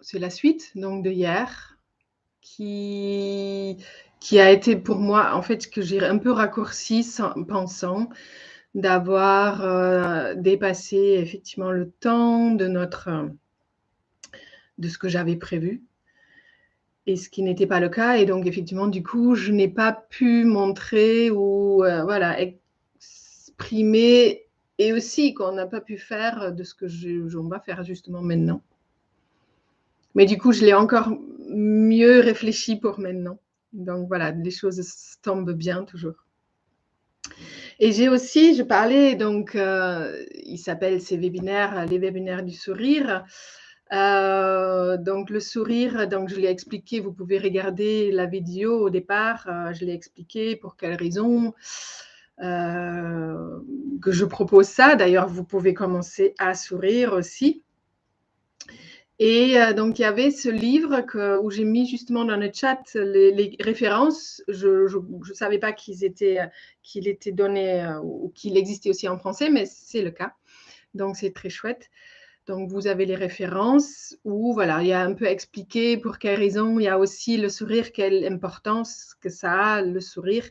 c'est la suite donc de hier qui a été pour moi, en fait, que j'ai un peu raccourci pensant d'avoir dépassé effectivement le temps de ce que j'avais prévu. Et ce qui n'était pas le cas. Et donc, effectivement, du coup, je n'ai pas pu montrer ou voilà, exprimer, et aussi qu'on n'a pas pu faire de ce que on va faire justement maintenant. Mais du coup, je l'ai encore mieux réfléchi pour maintenant. Donc voilà, les choses tombent bien toujours. Et j'ai aussi, je parlais, donc il s'appelle ces webinaires, les webinaires du sourire. Donc le sourire, donc je l'ai expliqué, vous pouvez regarder la vidéo au départ, je l'ai expliqué pour quelles raisons que je propose ça. D'ailleurs, vous pouvez commencer à sourire aussi. Et donc, il y avait ce livre où j'ai mis justement dans le chat les références. Je ne savais pas qu'il était donné ou qu'il existait aussi en français, mais c'est le cas. Donc, c'est très chouette. Donc, vous avez les références où, voilà, il y a un peu expliqué pour quelles raisons. Il y a aussi le sourire, quelle importance que ça a, le sourire,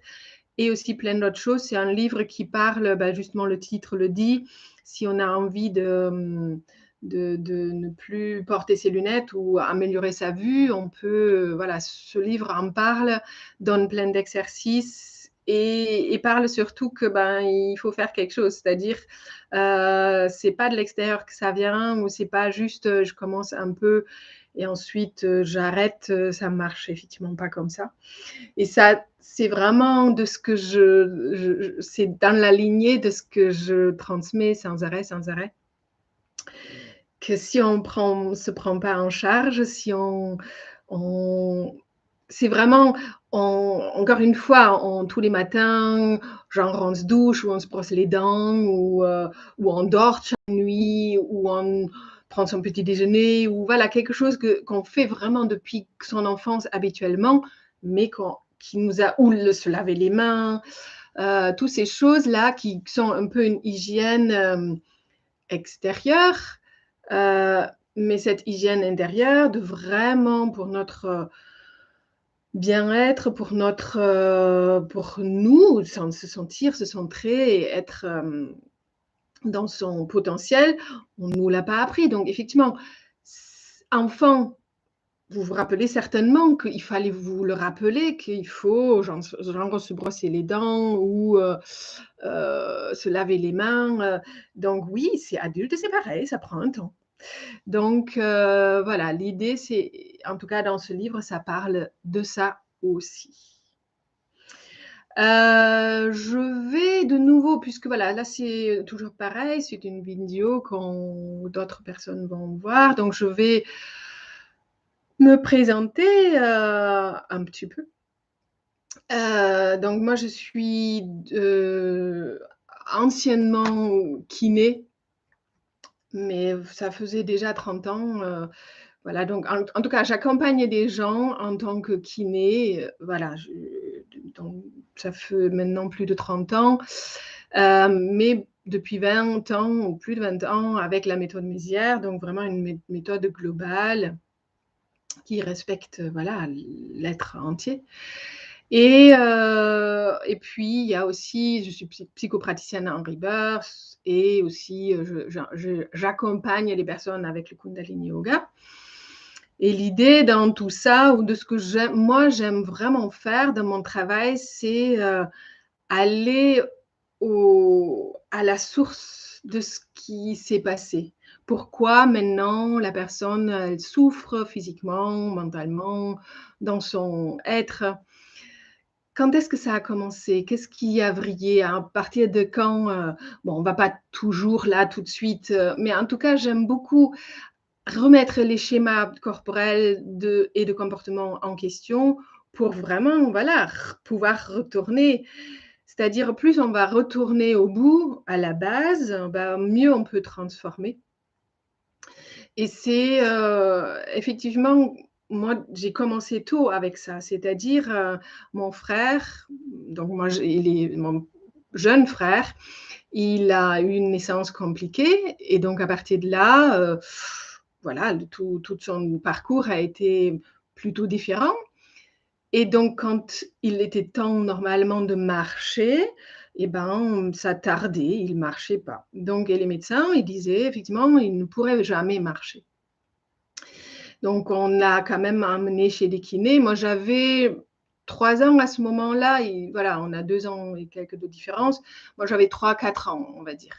et aussi plein d'autres choses. C'est un livre qui parle, justement, le titre le dit, si on a envie de ne plus porter ses lunettes ou améliorer sa vue, on peut, voilà, ce livre en parle, donne plein d'exercices et parle surtout que il faut faire quelque chose, c'est-à-dire c'est pas de l'extérieur que ça vient, ou c'est pas juste je commence un peu et ensuite j'arrête, ça marche effectivement pas comme ça. Et ça, c'est vraiment de ce que c'est dans la lignée de ce que je transmets sans arrêt, que si on se prend pas en charge, si c'est vraiment, encore une fois, tous les matins, genre on se douche ou on se brosse les dents ou on dort chaque nuit ou on prend son petit déjeuner ou voilà, quelque chose qu'on fait vraiment depuis son enfance habituellement, mais qui nous a, ou se laver les mains, toutes ces choses-là qui sont un peu une hygiène extérieure, mais cette hygiène intérieure de vraiment pour notre bien-être, pour nous, se sentir, se centrer et être dans son potentiel, on ne nous l'a pas appris. Donc effectivement, enfant, vous vous rappelez certainement qu'il fallait vous le rappeler, qu'il faut genre se brosser les dents ou se laver les mains. Donc oui, c'est adulte, c'est pareil, ça prend un temps. Donc voilà, l'idée, c'est, en tout cas dans ce livre, ça parle de ça aussi. Je vais de nouveau, puisque voilà, là c'est toujours pareil, c'est une vidéo quand d'autres personnes vont voir, donc je vais me présenter un petit peu. Donc moi je suis anciennement kiné, mais ça faisait déjà 30 ans. Voilà, donc en tout cas, j'accompagne des gens en tant que kiné. Voilà, donc ça fait maintenant plus de 30 ans, mais depuis 20 ans ou plus de 20 ans avec la méthode Mézières, donc vraiment une méthode globale qui respecte voilà, l'être entier. Et puis, il y a aussi, je suis psychopraticienne en rebirth et aussi j'accompagne les personnes avec le Kundalini Yoga. Et l'idée dans tout ça, ou de ce que j'aime vraiment faire dans mon travail, c'est aller à la source de ce qui s'est passé. Pourquoi maintenant la personne elle souffre physiquement, mentalement, dans son être. Quand est-ce que ça a commencé? Qu'est-ce qui a vrillé? À partir de quand? Bon, on ne va pas toujours là tout de suite, mais en tout cas, j'aime beaucoup remettre les schémas corporels et de comportement en question pour vraiment, voilà, pouvoir retourner. C'est-à-dire, plus on va retourner au bout, à la base, mieux on peut transformer. Et c'est effectivement, moi, j'ai commencé tôt avec ça. C'est-à-dire, mon frère, donc moi, il est mon jeune frère, il a eu une naissance compliquée. Et donc, à partir de là, voilà, tout son parcours a été plutôt différent. Et donc quand il était temps normalement de marcher, et ben, ça tardait, il marchait pas. Donc et les médecins, ils disaient effectivement, il ne pourrait jamais marcher. Donc on l'a quand même emmené chez des kinés. Moi, j'avais 3 ans à ce moment-là et voilà, on a 2 ans et quelques de différence. Moi, j'avais 3-4 ans, on va dire,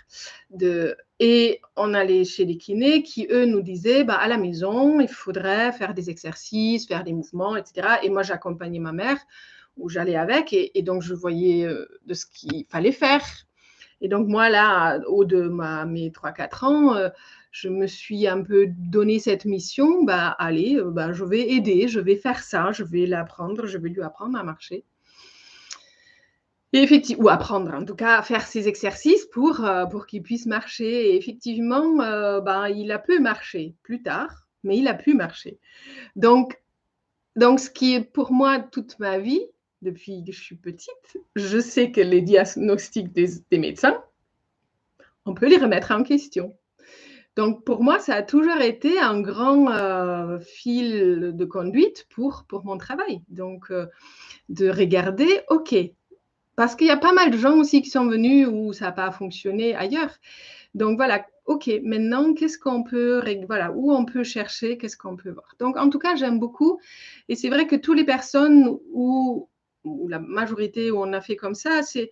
et on allait chez les kinés qui, eux, nous disaient: «Bah, à la maison, il faudrait faire des exercices, faire des mouvements et cetera» et moi, j'accompagnais ma mère ou j'allais avec et donc je voyais, de ce qu'il fallait faire. Et donc moi là, au de mes 3-4 ans, je me suis un peu donné cette mission, bah, allez, bah, je vais aider, je vais faire ça, je vais l'apprendre, je vais lui apprendre à marcher. Et effectivement, ou apprendre, en tout cas, faire ces exercices pour qu'il puisse marcher. Et effectivement, ben, il a pu marcher plus tard, mais il a pu marcher. Donc donc ce qui est pour moi toute ma vie, depuis que je suis petite, je sais que les diagnostics des médecins, on peut les remettre en question. Donc pour moi, ça a toujours été un grand, fil de conduite pour mon travail. Donc de regarder, OK, parce qu'il y a pas mal de gens aussi qui sont venus où ça a pas fonctionné ailleurs. Donc voilà, OK, maintenant qu'est-ce qu'on peut voilà, où on peut chercher, qu'est-ce qu'on peut voir? Donc en tout cas, j'aime beaucoup et c'est vrai que toutes les personnes où la majorité où on a fait comme ça, c'est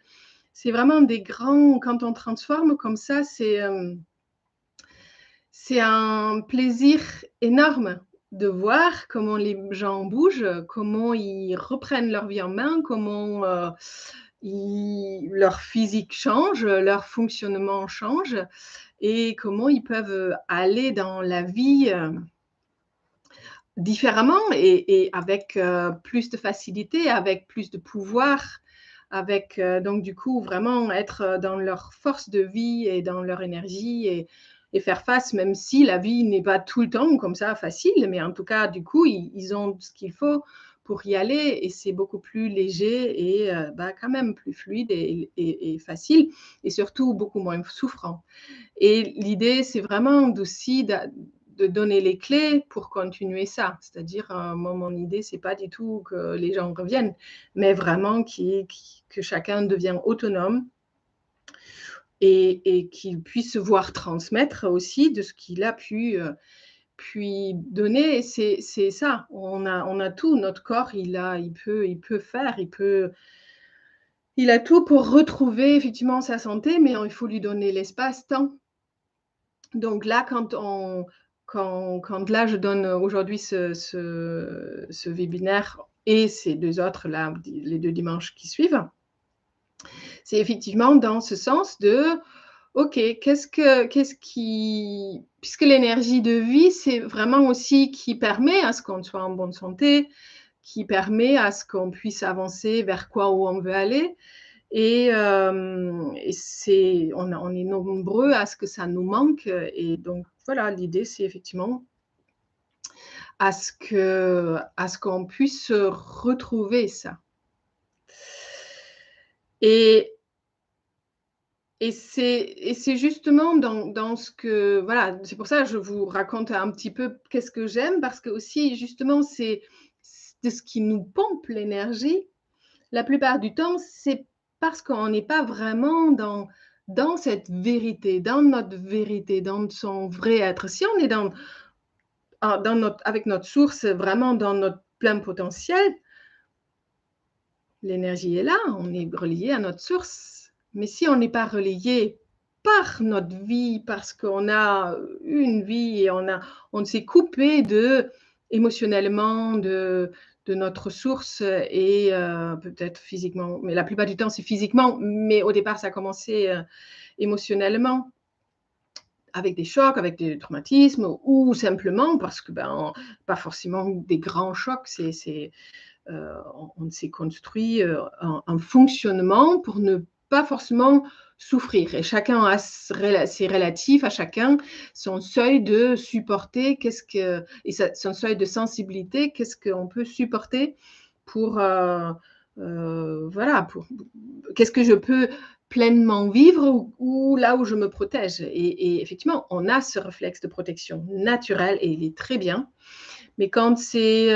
vraiment des grands quand on transforme comme ça, c'est un plaisir énorme de voir comment les gens bougent, comment ils reprennent leur vie en main, comment, leur physique change, leur fonctionnement change et comment ils peuvent, aller dans la vie, différemment et avec, plus de facilité, avec plus de pouvoir, avec, donc du coup vraiment être, dans leur force de vie et dans leur énergie et faire face, même si la vie n'est pas tout le temps comme ça facile, mais en tout cas du coup ils ont ce qu'il faut pour y aller et c'est beaucoup plus léger et bah, quand même plus fluide et facile et surtout beaucoup moins souffrant. Et l'idée, c'est vraiment d'aussi de donner les clés pour continuer ça. C'est-à-dire, moi, mon idée, c'est pas du tout que les gens reviennent, mais vraiment que chacun devienne autonome et qu'il puisse se voir transmettre aussi de ce qu'il a pu donner. Et c'est ça, on a tout. Notre corps, il peut faire, il a tout pour retrouver effectivement sa santé, mais il faut lui donner l'espace-temps. Donc là, quand là, je donne aujourd'hui ce webinaire et ces 2 autres là, les 2 dimanches qui suivent, c'est effectivement dans ce sens de: «OK, qu'est-ce qui» puisque l'énergie de vie, c'est vraiment aussi qui permet à ce qu'on soit en bonne santé, qui permet à ce qu'on puisse avancer vers quoi où on veut aller. Et on est nombreux à ce que ça nous manque et donc voilà, l'idée, c'est effectivement à ce qu'on puisse retrouver ça. Et c'est justement dans ce que voilà, c'est pour ça que je vous raconte un petit peu qu'est-ce que j'aime parce que aussi justement c'est de ce qui nous pompe l'énergie. La plupart du temps, c'est parce qu'on n'est pas vraiment dans cette vérité, dans notre vérité, dans son vrai être. Si on est dans notre avec notre source, vraiment dans notre plein potentiel, l'énergie est là, on est relié à notre source. Mais si on n'est pas relié par notre vie, parce qu'on a une vie et on s'est coupé émotionnellement de notre source et peut-être physiquement, mais la plupart du temps c'est physiquement, mais au départ ça a commencé émotionnellement avec des chocs, avec des traumatismes ou simplement parce que ben, pas forcément des grands chocs, on s'est construit un fonctionnement pour ne pas forcément souffrir. Et chacun a ses relatifs à chacun, son seuil de supporter, son seuil de sensibilité, qu'est-ce qu'on peut supporter pour, voilà, qu'est-ce que je peux pleinement vivre ou là où je me protège. Et effectivement, on a ce réflexe de protection naturel et il est très bien. Mais quand c'est,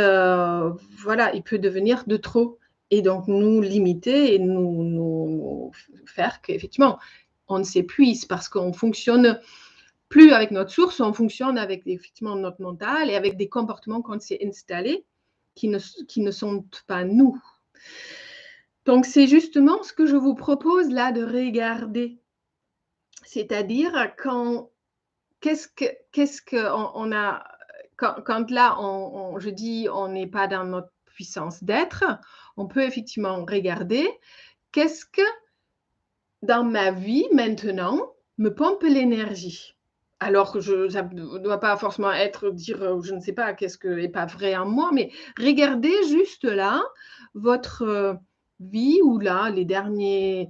voilà, il peut devenir de trop et donc nous limiter et nous faire qu'effectivement, on s'épuise parce qu'on fonctionne plus avec notre source, on fonctionne avec effectivement notre mental et avec des comportements qu'on s'est installés qui ne sont pas nous. Donc c'est justement ce que je vous propose là de regarder. C'est-à-dire quand qu'est-ce qu'on a quand là je dis on n'est pas dans notre puissance d'être, on peut effectivement regarder qu'est-ce que dans ma vie maintenant me pompe l'énergie. Alors que ça ne doit pas forcément être dire, je ne sais pas qu'est-ce que est pas vrai en moi, mais regardez juste là votre vie ou là les derniers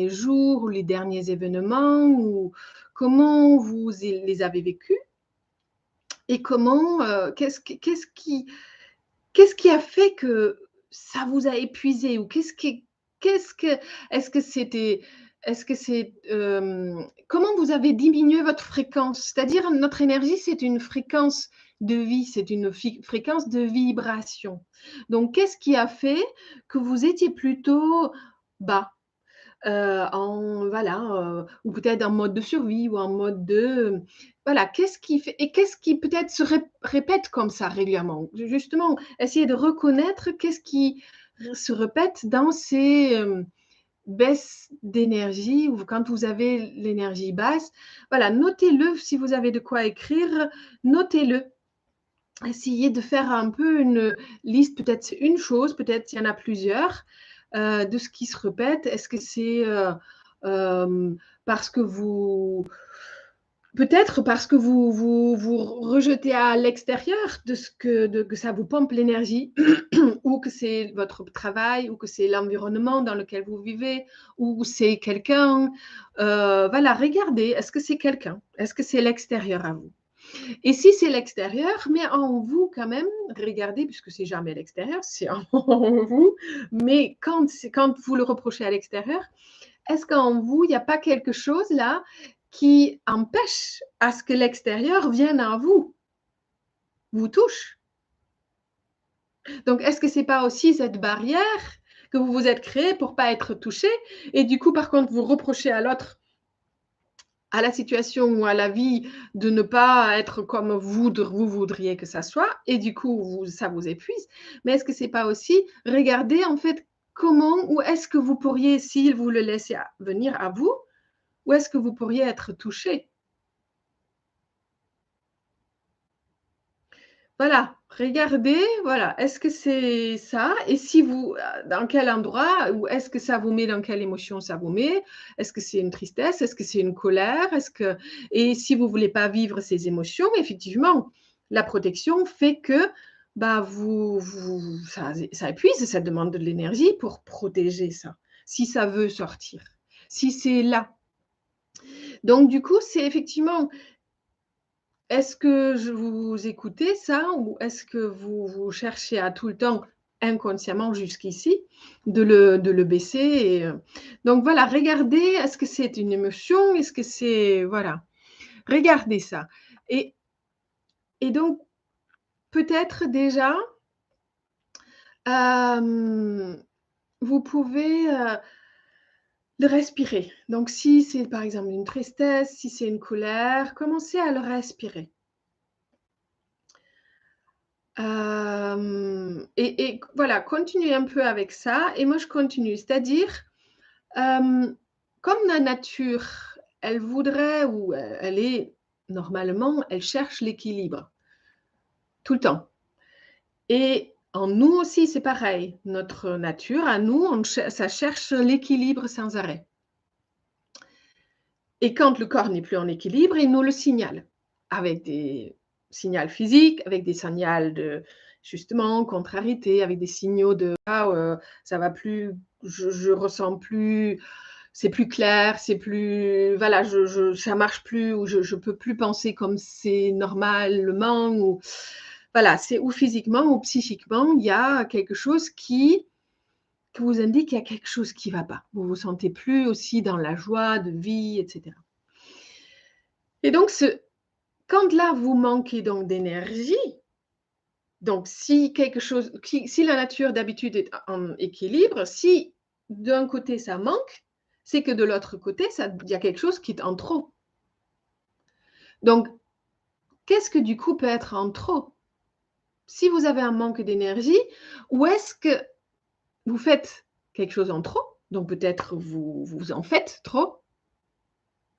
jours ou les derniers événements ou comment vous les avez vécus et comment qu'est-ce qui a fait que ça vous a épuisé ou qu'est-ce que est-ce que c'était est-ce que c'est, comment vous avez diminué votre fréquence? C'est-à-dire notre énergie, c'est une fréquence de vie, c'est une fréquence de vibration. Donc qu'est-ce qui a fait que vous étiez plutôt bas? En voilà, ou peut-être en mode de survie ou en mode de voilà, qu'est-ce qui fait et qu'est-ce qui peut-être se répète comme ça régulièrement? Justement, essayer de reconnaître qu'est-ce qui se répète dans ces, baisses d'énergie ou quand vous avez l'énergie basse. Voilà, notez-le si vous avez de quoi écrire, notez-le. Essayez de faire un peu une liste, peut-être c'est une chose, peut-être il y en a plusieurs, de ce qui se répète. Est-ce que c'est, parce que vous peut-être parce que vous rejetez à l'extérieur de ce que ça vous pompe l'énergie ou que c'est votre travail ou que c'est l'environnement dans lequel vous vivez ou c'est quelqu'un, voilà, regardez, est-ce que c'est quelqu'un? Est-ce que c'est l'extérieur à vous? Et si c'est l'extérieur, mais en vous quand même, regardez, puisque c'est jamais l'extérieur, c'est en vous, mais quand vous le reprochez à l'extérieur, est-ce qu'en vous, il n'y a pas quelque chose là qui empêche à ce que l'extérieur vienne à vous, vous touche? Donc, est-ce que c'est pas aussi cette barrière que vous vous êtes créée pour pas être touché et du coup, par contre, vous reprochez à l'autre à la situation ou à la vie de ne pas être comme vous voudriez que ça soit et du coup ça vous épuise. Mais est-ce que c'est pas aussi regarder en fait comment ou est-ce que vous pourriez, si vous le laissez venir à vous, où est-ce que vous pourriez être touché? Voilà, regardez, voilà, est-ce que c'est ça? Et si vous, dans quel endroit ou est-ce que ça vous met dans quelle émotion ça vous met? Est-ce que c'est une tristesse? Est-ce que c'est une colère? Est-ce que et si vous voulez pas vivre ces émotions, effectivement, la protection fait que, bah, ça épuise, ça demande de l'énergie pour protéger ça, si ça veut sortir, si c'est là. Donc du coup, c'est effectivement est-ce que je vous écoutez ça ou est-ce que vous cherchez à tout le temps, inconsciemment jusqu'ici, de le baisser et donc voilà, regardez, est-ce que c'est une émotion? Est-ce que c'est voilà, regardez ça et donc peut-être déjà, hem, vous pouvez, le respirer. Donc si c'est par exemple une tristesse, si c'est une colère, commencez à le respirer. Et voilà, continuez un peu avec ça et moi je continue. C'est-à-dire, comme la nature, elle voudrait ou elle est normalement, elle cherche l'équilibre, tout le temps et en nous aussi, c'est pareil. Notre nature, à nous, ça cherche l'équilibre sans arrêt et quand le corps n'est plus en équilibre, il nous le signale avec des signaux physiques, avec des signaux de justement contrariété, avec des signaux de ah, ça va plus, je ressens plus, c'est plus clair, c'est plus voilà, ça marche plus ou je peux plus penser comme c'est normalement ou voilà, c'est ou physiquement ou psychiquement, il y a quelque chose qui qui vous indique qu'il y a quelque chose qui ne va pas. Vous ne vous sentez plus aussi dans la joie de vie, etc. Et donc, quand là, vous manquez donc d'énergie, donc si la nature d'habitude est en équilibre, si d'un côté ça manque, c'est que de l'autre côté, il y a quelque chose qui est en trop. Donc, qu'est-ce que du coup peut être en trop? Si vous avez un manque d'énergie, ou est-ce que vous faites quelque chose en trop? Donc peut-être vous en faites trop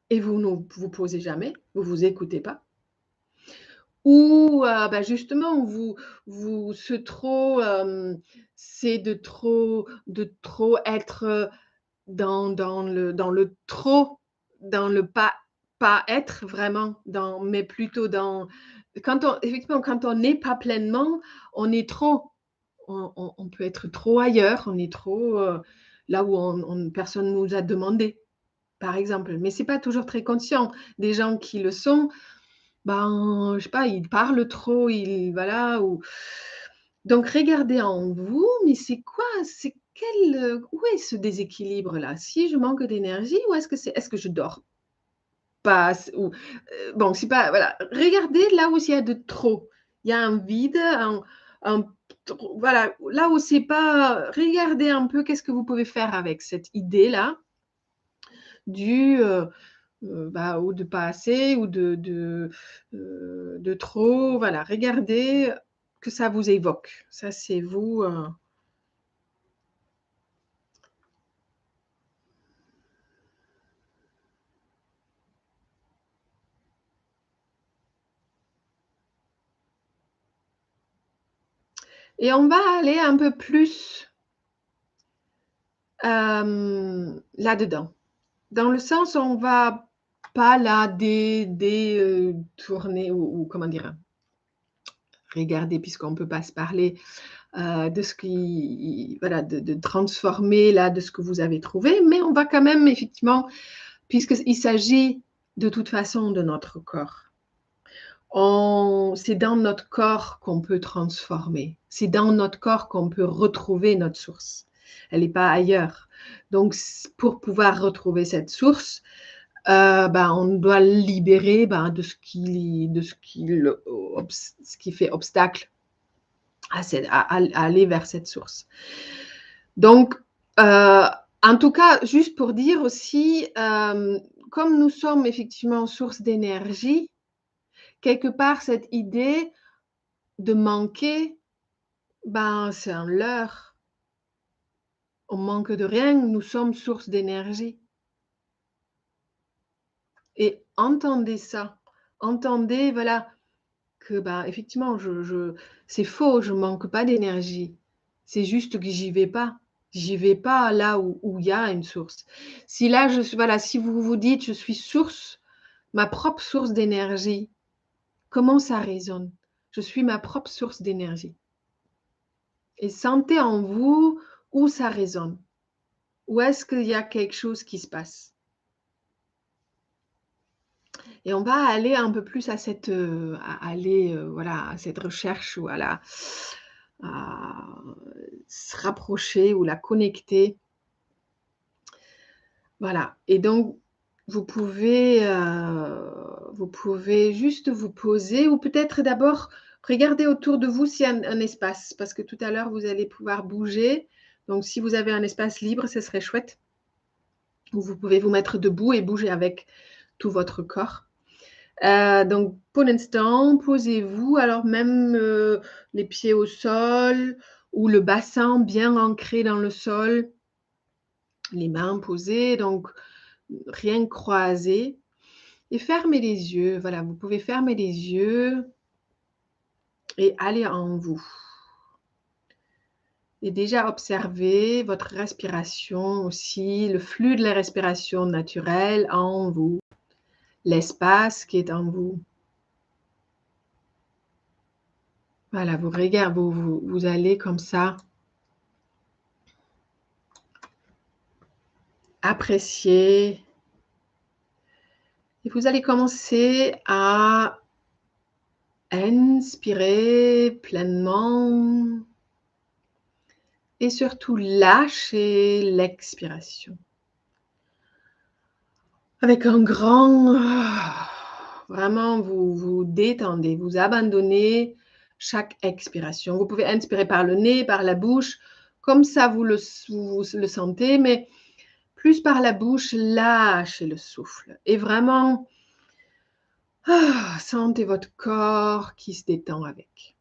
et vous ne vous posez jamais, vous ne vous écoutez pas. Ou justement, c'est de trop être dans le trop, dans le pas être vraiment, mais plutôt dans effectivement, quand on n'est pas pleinement, on est trop. On peut être trop ailleurs, on est trop là où personne nous a demandé, par exemple. Mais c'est pas toujours très conscient. Des gens qui le sont, je sais pas, ils parlent trop, voilà. Donc regardez en vous, mais c'est quoi, où est ce déséquilibre-là? Si je manque d'énergie, ou est-ce que je dors pas? Bon, c'est pas, voilà. Regardez là où il y a de trop. Il y a un vide, un voilà, là où c'est pas, regardez un peu qu'est-ce que vous pouvez faire avec cette idée-là du, ou de pas assez, ou de trop, voilà. Regardez que ça vous évoque. Ça, c'est vous. Et on va aller un peu plus là-dedans. Dans le sens où on va pas là tourner, ou comment dire, regarder, puisqu'on ne peut pas se parler de ce qui, voilà, de transformer là de ce que vous avez trouvé, mais on va quand même effectivement, puisqu'il s'agit de toute façon de notre corps. C'est dans notre corps qu'on peut transformer. C'est dans notre corps qu'on peut retrouver notre source. Elle n'est pas ailleurs. Donc, pour pouvoir retrouver cette source, on doit libérer de ce qui fait obstacle à aller vers cette source. Donc, en tout cas, juste pour dire aussi, comme nous sommes effectivement source d'énergie, quelque part, cette idée de manquer, c'est un leurre. On manque de rien, nous sommes source d'énergie. Et entendez ça. Entendez, voilà, que effectivement, c'est faux, je manque pas d'énergie. C'est juste que j'y vais pas. J'y vais pas là où il y a une source. Si là, si vous vous dites, je suis source, ma propre source d'énergie, comment ça résonne? Je suis ma propre source d'énergie. Et sentez en vous où ça résonne. Où est-ce qu'il y a quelque chose qui se passe? Et on va aller un peu plus à cette recherche, ou à se rapprocher ou la connecter. Voilà. Et donc, vous pouvez juste vous poser, ou peut-être d'abord regarder autour de vous s'il y a un espace, parce que tout à l'heure, vous allez pouvoir bouger. Donc, si vous avez un espace libre, ce serait chouette. Ou vous pouvez vous mettre debout et bouger avec tout votre corps. Donc, pour l'instant, posez-vous, alors même les pieds au sol, ou le bassin bien ancré dans le sol, les mains posées, donc rien croisé, et fermez les yeux. Voilà, vous pouvez fermer les yeux et aller en vous. Et déjà observez votre respiration aussi, le flux de la respiration naturelle en vous, l'espace qui est en vous. Voilà, vous regardez, vous allez comme ça apprécier. Et vous allez commencer à inspirer pleinement et surtout lâchez l'expiration. Avec un grand vraiment vous vous détendez, vous abandonnez chaque expiration. Vous pouvez inspirer par le nez, par la bouche, comme ça vous le sentez, mais plus par la bouche, lâchez le souffle et vraiment sentez votre corps qui se détend avec.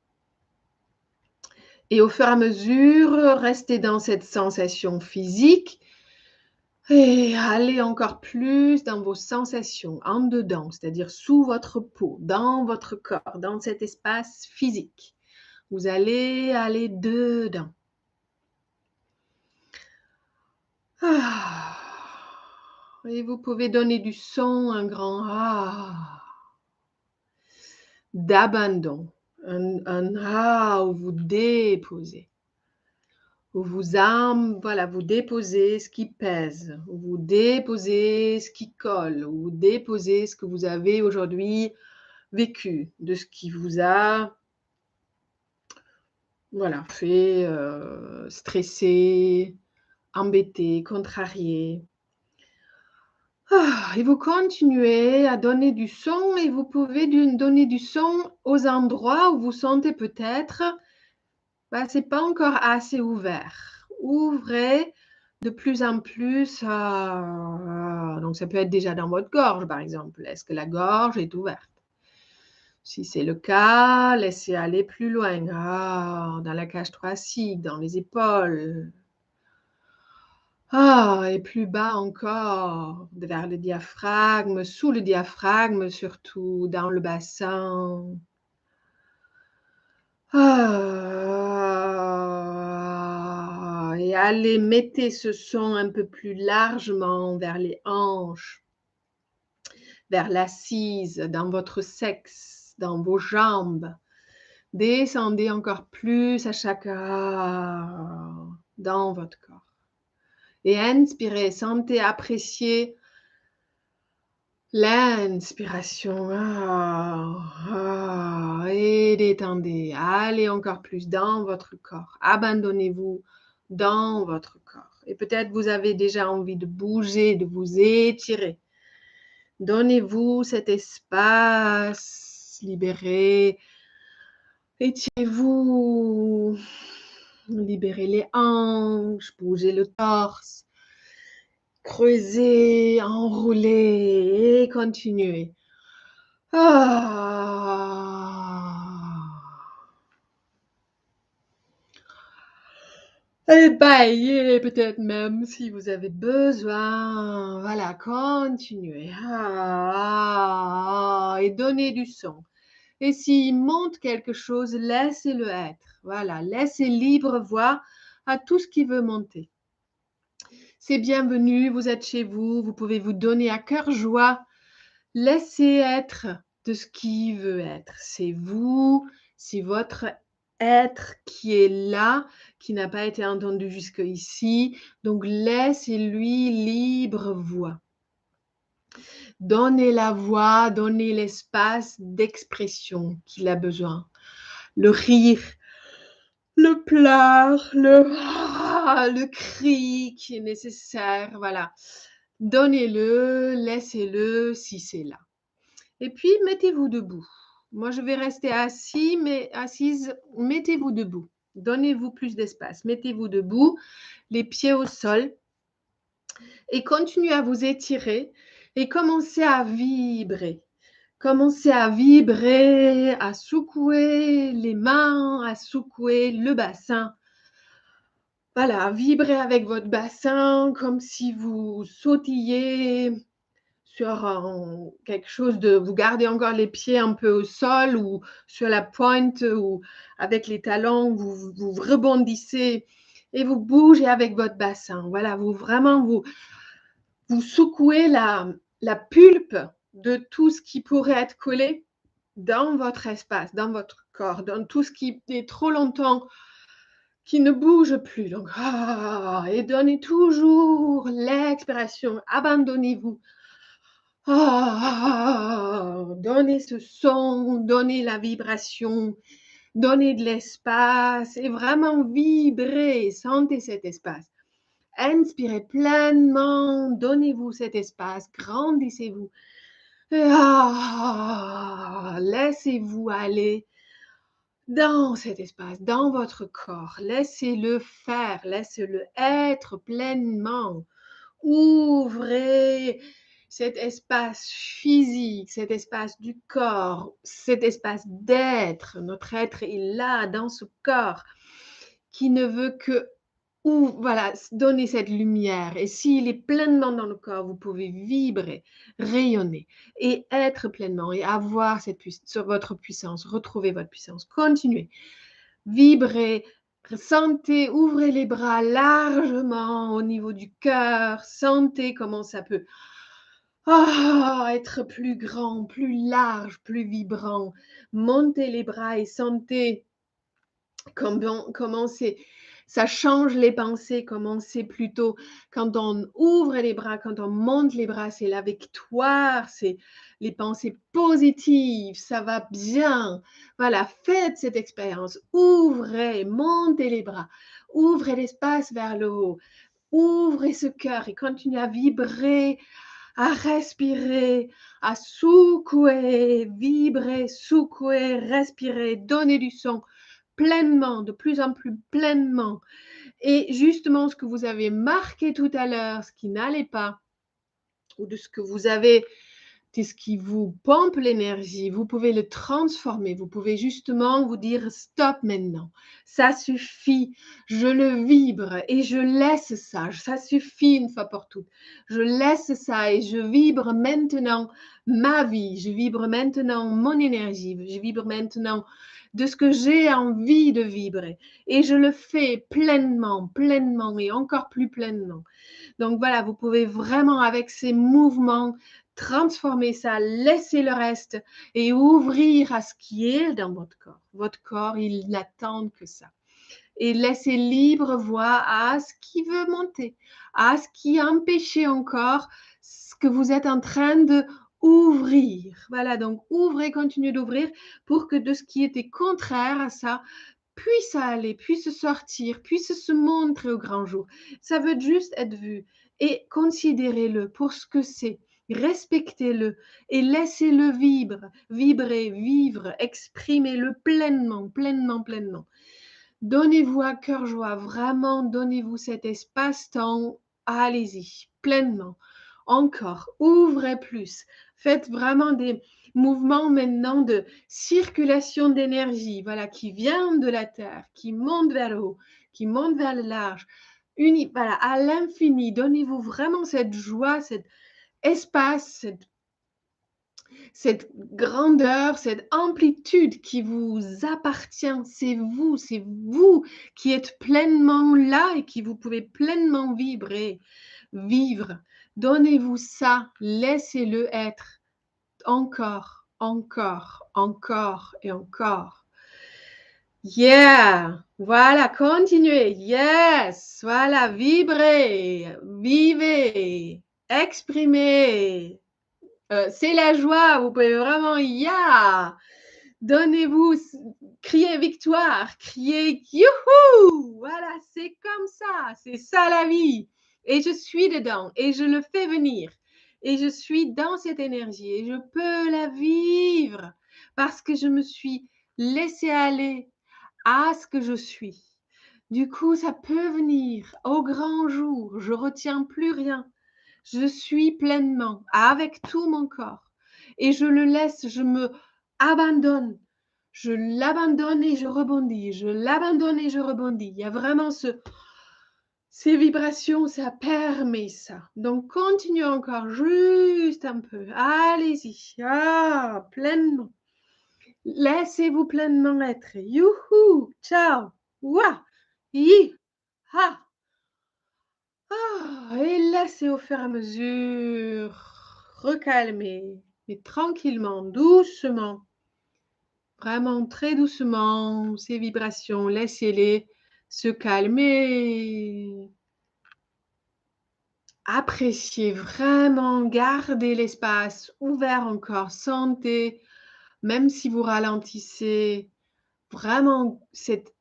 Et au fur et à mesure, restez dans cette sensation physique et allez encore plus dans vos sensations, en dedans, c'est-à-dire sous votre peau, dans votre corps, dans cet espace physique. Vous allez aller dedans. Et vous pouvez donner du son, un grand d'abandon, un où vous déposez. Où vous déposez ce qui pèse, où vous déposez ce qui colle, où vous déposez ce que vous avez aujourd'hui vécu, de ce qui vous a fait stresser, embêter, contrarier. Et vous continuez à donner du son et vous pouvez donner du son aux endroits où vous sentez peut-être c'est pas encore assez ouvert. Ouvrez de plus en plus. Donc ça peut être déjà dans votre gorge par exemple. Est-ce que la gorge est ouverte? Si c'est le cas, laissez aller plus loin. Dans la cage thoracique, dans les épaules. Et plus bas encore, vers le diaphragme, sous le diaphragme surtout, dans le bassin. Et allez, mettez ce son un peu plus largement vers les hanches, vers l'assise, dans votre sexe, dans vos jambes. Descendez encore plus à chaque dans votre corps. Et inspirez, sentez, appréciez l'inspiration. Et détendez. Allez encore plus dans votre corps. Abandonnez-vous dans votre corps. Et peut-être vous avez déjà envie de bouger, de vous étirer. Donnez-vous cet espace, libérez. Étirez-vous. Libérez les hanches, bougez le torse. Creusez, enroulez et continuez. Et baillez peut-être même si vous avez besoin. Voilà, continuez. Et donnez du son. Et s'il monte quelque chose, laissez-le être. Voilà, laissez libre voie à tout ce qui veut monter. C'est bienvenu, vous êtes chez vous, vous pouvez vous donner à cœur joie. Laissez être de ce qui veut être. C'est vous, c'est votre être qui est là, qui n'a pas été entendu jusqu'ici. Donc laissez-lui libre voix. Donnez la voix, donnez l'espace d'expression qu'il a besoin. Le rire, le pleur, le cri qui est nécessaire. Voilà. Donnez-le, laissez-le si c'est là. Et puis, mettez-vous debout. Moi, je vais rester assise. Mettez-vous debout. Donnez-vous plus d'espace. Mettez-vous debout, les pieds au sol. Et continuez à vous étirer et commencez à vibrer. Commencez à vibrer, à secouer les mains, à secouer le bassin. Voilà, vibrez avec votre bassin comme si vous sautilliez sur quelque chose vous gardez encore les pieds un peu au sol ou sur la pointe ou avec les talons, vous rebondissez et vous bougez avec votre bassin. Voilà, vous secouez la pulpe de tout ce qui pourrait être collé dans votre espace, dans votre corps, dans tout ce qui est trop longtemps, qui ne bouge plus. Donc, et donnez toujours l'expiration, abandonnez-vous. Donnez ce son, donnez la vibration Donnez de l'espace et vraiment vibrez, sentez cet espace. Inspirez pleinement, donnez-vous cet espace, grandissez-vous. Laissez-vous aller dans cet espace, dans votre corps. Laissez-le faire, laissez-le être pleinement. Ouvrez cet espace physique, cet espace du corps, cet espace d'être. Notre être est là, dans ce corps, qui ne veut que voilà, donner cette lumière. Et s'il est pleinement dans le corps, vous pouvez vibrer, rayonner et être pleinement et avoir votre puissance, retrouver votre puissance. Continuez, vibrez, sentez, ouvrez les bras largement au niveau du cœur, sentez comment ça peut être plus grand, plus large, plus vibrant. Montez les bras et sentez comment ça change les pensées, comment c'est plutôt quand on ouvre les bras, quand on monte les bras, c'est la victoire, c'est les pensées positives, ça va bien. Voilà, faites cette expérience, ouvrez, montez les bras, ouvrez l'espace vers le haut, ouvrez ce cœur et continuez à vibrer, à respirer, à secouer, vibrer, secouer, respirer, donner du son pleinement, de plus en plus pleinement. Et justement, ce que vous avez marqué tout à l'heure, ce qui n'allait pas, ou de ce que vous avez, de ce qui vous pompe l'énergie, vous pouvez le transformer. Vous pouvez justement vous dire stop maintenant. Ça suffit. Je le vibre et je laisse ça. Ça suffit une fois pour toutes. Je laisse ça et je vibre maintenant ma vie. Je vibre maintenant mon énergie. Je vibre maintenant de ce que j'ai envie de vibrer. Et je le fais pleinement, pleinement et encore plus pleinement. Donc voilà, vous pouvez vraiment avec ces mouvements transformer ça, laisser le reste et ouvrir à ce qui est dans votre corps. Votre corps, il n'attend que ça. Et laissez libre voie à ce qui veut monter, à ce qui empêche encore ce que vous êtes en train de ouvrir. Voilà, donc ouvrez, continuez d'ouvrir pour que de ce qui était contraire à ça puisse aller, puisse sortir, puisse se montrer au grand jour. Ça veut juste être vu et considérez-le pour ce que c'est. Respectez-le et laissez-le vibrer, vivre, exprimez-le pleinement, pleinement, pleinement. Donnez-vous à cœur joie, vraiment donnez-vous cet espace-temps. Allez-y, pleinement. Encore, ouvrez plus. Faites vraiment des mouvements maintenant de circulation d'énergie, voilà, qui vient de la terre, qui monte vers le haut, qui monte vers le large. Voilà, à l'infini, donnez-vous vraiment cette joie, cet espace, cette grandeur, cette amplitude qui vous appartient. C'est vous qui êtes pleinement là et qui vous pouvez pleinement vibrer, vivre. Donnez-vous ça, laissez-le être encore, encore, encore et encore. Yeah, voilà, continuez. Yes, voilà, vibrez, vivez, exprimez. C'est la joie, vous pouvez vraiment, yeah! Donnez-vous, criez victoire, criez youhou! Voilà, c'est comme ça, c'est ça la vie. Et je suis dedans et je le fais venir. Et je suis dans cette énergie et je peux la vivre parce que je me suis laissée aller à ce que je suis. Du coup, ça peut venir au grand jour. Je retiens plus rien. Je suis pleinement avec tout mon corps et je le laisse, je me abandonne. Je l'abandonne et je rebondis. Je l'abandonne et je rebondis. Il y a vraiment ces vibrations, ça permet ça. Donc, continuez encore juste un peu. Allez-y. Pleinement. Laissez-vous pleinement être. Youhou. Ciao. Wa. Yi. Ha. Et laissez au fur et à mesure recalmer, mais tranquillement, doucement, vraiment très doucement, ces vibrations, laissez-les se calmer. Appréciez vraiment, gardez l'espace ouvert encore, sentez, même si vous ralentissez, vraiment cette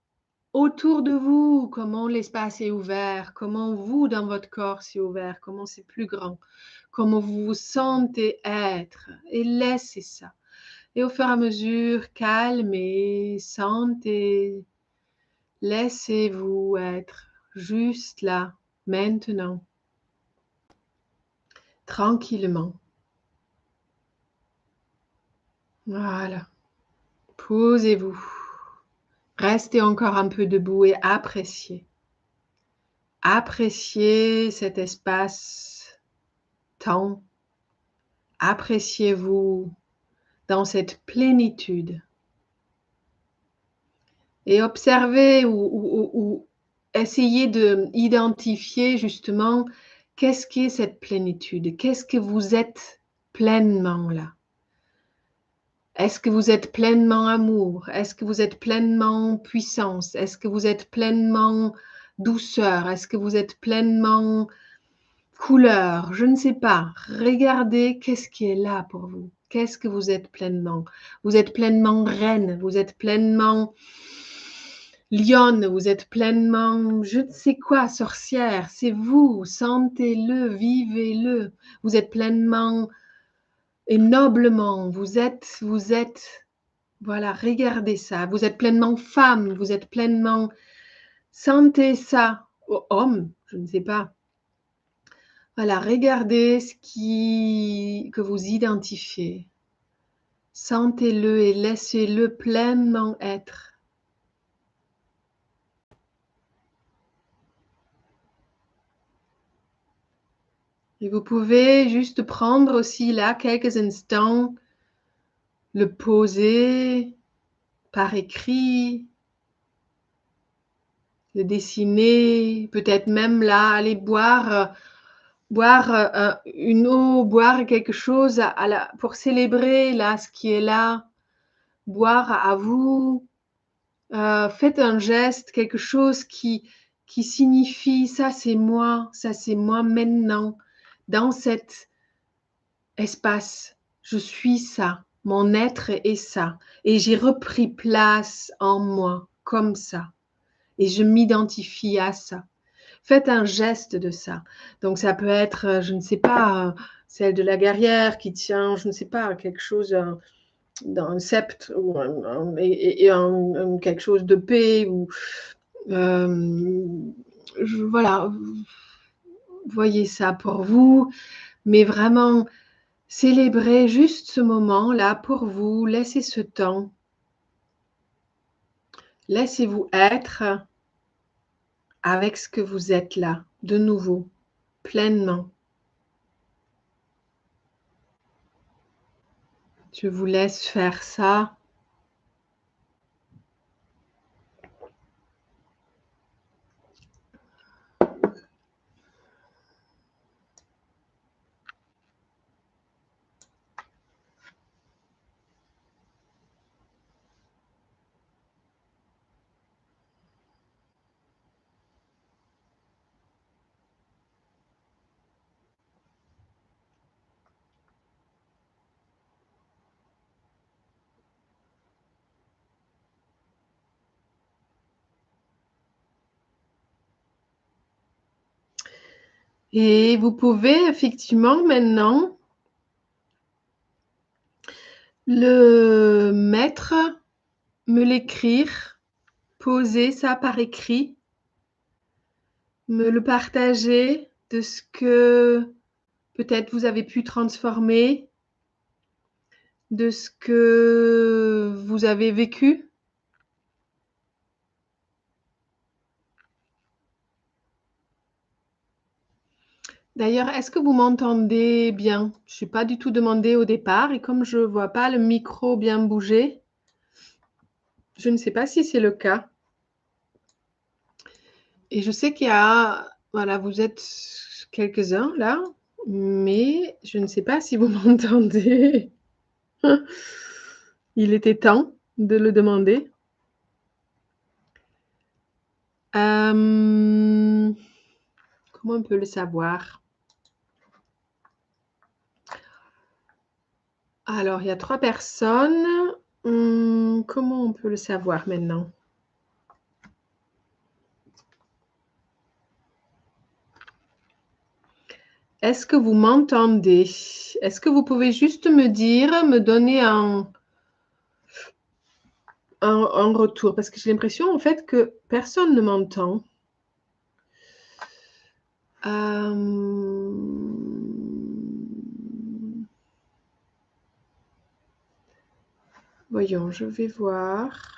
autour de vous, comment l'espace est ouvert, comment vous, dans votre corps, c'est ouvert, comment c'est plus grand, comment vous vous sentez être, et laissez ça. Et au fur et à mesure, calmez, sentez, laissez-vous être juste là, maintenant, tranquillement. Voilà. Posez-vous. Restez encore un peu debout et appréciez. Appréciez cet espace-temps. Appréciez-vous dans cette plénitude. Et observez ou essayez d'identifier justement qu'est-ce qu'est cette plénitude. Qu'est-ce que vous êtes pleinement là? Est-ce que vous êtes pleinement amour? Est-ce que vous êtes pleinement puissance? Est-ce que vous êtes pleinement douceur? Est-ce que vous êtes pleinement couleur? Je ne sais pas. Regardez qu'est-ce qui est là pour vous. Qu'est-ce que vous êtes pleinement? Vous êtes pleinement reine, vous êtes pleinement lionne, vous êtes pleinement je ne sais quoi, sorcière. C'est vous, sentez-le, vivez-le. Vous êtes pleinement et noblement, vous êtes, voilà, regardez ça. Vous êtes pleinement femme, vous êtes pleinement, sentez ça. Oh, homme, je ne sais pas. Voilà, regardez que vous identifiez. Sentez-le et laissez-le pleinement être. Et vous pouvez juste prendre aussi là quelques instants, le poser par écrit, le dessiner, peut-être même là aller boire une eau, boire quelque chose pour célébrer là ce qui est là, boire à vous. Faites un geste, quelque chose qui signifie ça c'est moi maintenant, dans cet espace. Je suis ça, mon être est ça. Et j'ai repris place en moi comme ça. Et je m'identifie à ça. Faites un geste de ça. Donc ça peut être, je ne sais pas, celle de la guerrière qui tient, je ne sais pas, quelque chose d'un sceptre ou quelque chose de paix ou voilà, voyez ça pour vous, mais vraiment célébrez juste ce moment-là pour vous, laissez ce temps, laissez-vous être avec ce que vous êtes là, de nouveau, pleinement. Je vous laisse faire ça. Et vous pouvez effectivement maintenant le mettre, me l'écrire, poser ça par écrit, me le partager de ce que peut-être vous avez pu transformer, de ce que vous avez vécu. D'ailleurs, est-ce que vous m'entendez bien? Je ne suis pas du tout demandé au départ et comme je ne vois pas le micro bien bouger, je ne sais pas si c'est le cas. Et je sais qu'il y a, voilà, vous êtes quelques-uns là, mais je ne sais pas si vous m'entendez. Il était temps de le demander. Comment on peut le savoir? Alors, il y a 3 personnes. Comment on peut le savoir maintenant? Est-ce que vous m'entendez? Est-ce que vous pouvez juste me donner un retour? Parce que j'ai l'impression, en fait, que personne ne m'entend. Voyons, je vais voir.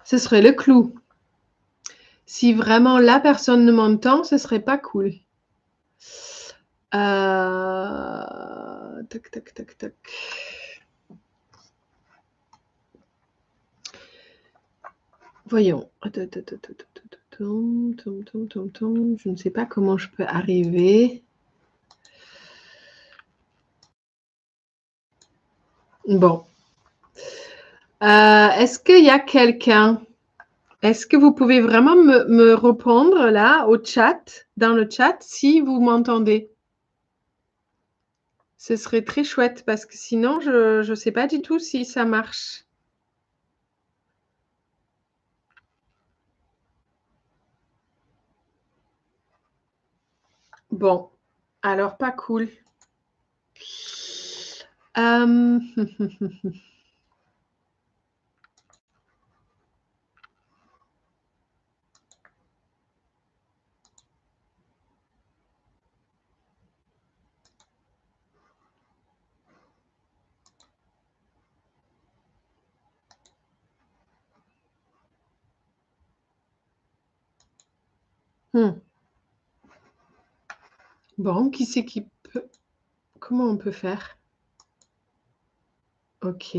Ce serait le clou. Si vraiment la personne ne m'entend, ce serait pas cool. Tac, tac, tac, tac. Voyons. Je ne sais pas comment je peux arriver. Bon. Est-ce qu'il y a quelqu'un? Est-ce que vous pouvez vraiment me répondre là au chat, dans le chat, si vous m'entendez? Ce serait très chouette parce que sinon, je ne sais pas du tout si ça marche. Bon, alors pas cool. Bon, qui c'est qui peut... Comment on peut faire? Ok.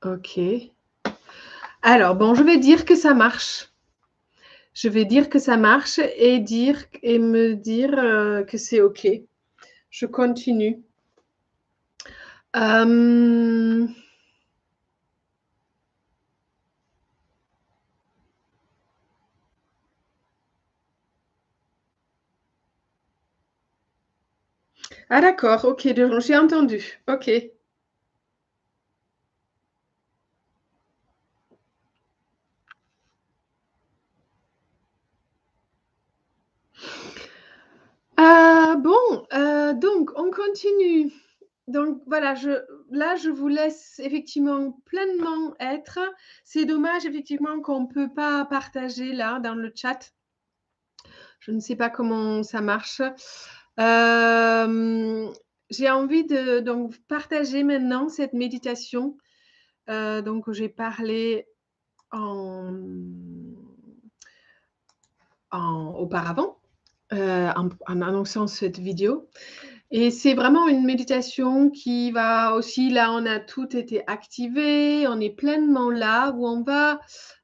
Ok. Alors, bon, je vais dire que ça marche. Je vais dire que ça marche et me dire que c'est ok. Je continue. Ah d'accord, ok, j'ai entendu. Ok. Bon, donc on continue. Donc voilà, là, je vous laisse effectivement pleinement être. C'est dommage effectivement qu'on ne peut pas partager là dans le chat. Je ne sais pas comment ça marche. J'ai envie de donc partager maintenant cette méditation. Donc j'ai parlé auparavant, en annonçant cette vidéo. Et c'est vraiment une méditation qui va aussi, là, on a tout été activé, on est pleinement là, où on va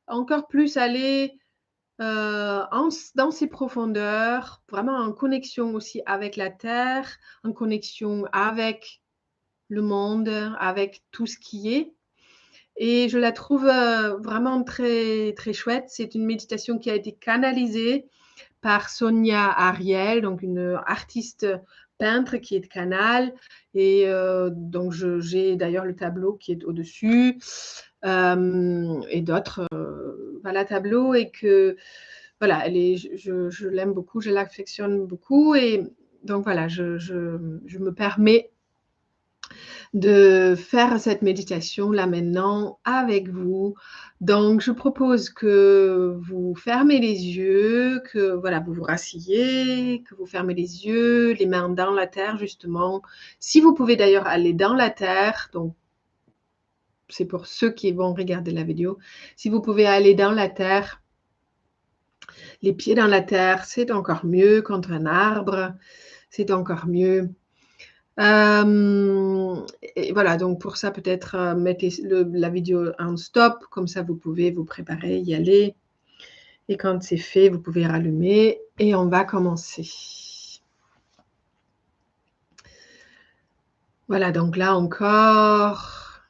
encore plus aller dans ces profondeurs, vraiment en connexion aussi avec la Terre, en connexion avec le monde, avec tout ce qui est. Et je la trouve vraiment très, très chouette. C'est une méditation qui a été canalisée par Sonia Ariel, donc une artiste peintre qui est de Canal. Et donc, j'ai d'ailleurs le tableau qui est au-dessus et d'autres voilà, tableaux. Et que, voilà, je l'aime beaucoup, je l'affectionne beaucoup. Et donc, voilà, je me permets de faire cette méditation là maintenant avec vous. Donc, je propose que vous fermez les yeux, que voilà, vous vous rassiez, que vous fermez les yeux, les mains dans la terre justement. Si vous pouvez d'ailleurs aller dans la terre, donc c'est pour ceux qui vont regarder la vidéo. Si vous pouvez aller dans la terre, les pieds dans la terre, c'est encore mieux contre un arbre, c'est encore mieux. Et voilà, donc pour ça, peut-être mettez la vidéo en stop, comme ça vous pouvez vous préparer, y aller. Et quand c'est fait, vous pouvez rallumer et on va commencer. Voilà, donc là encore,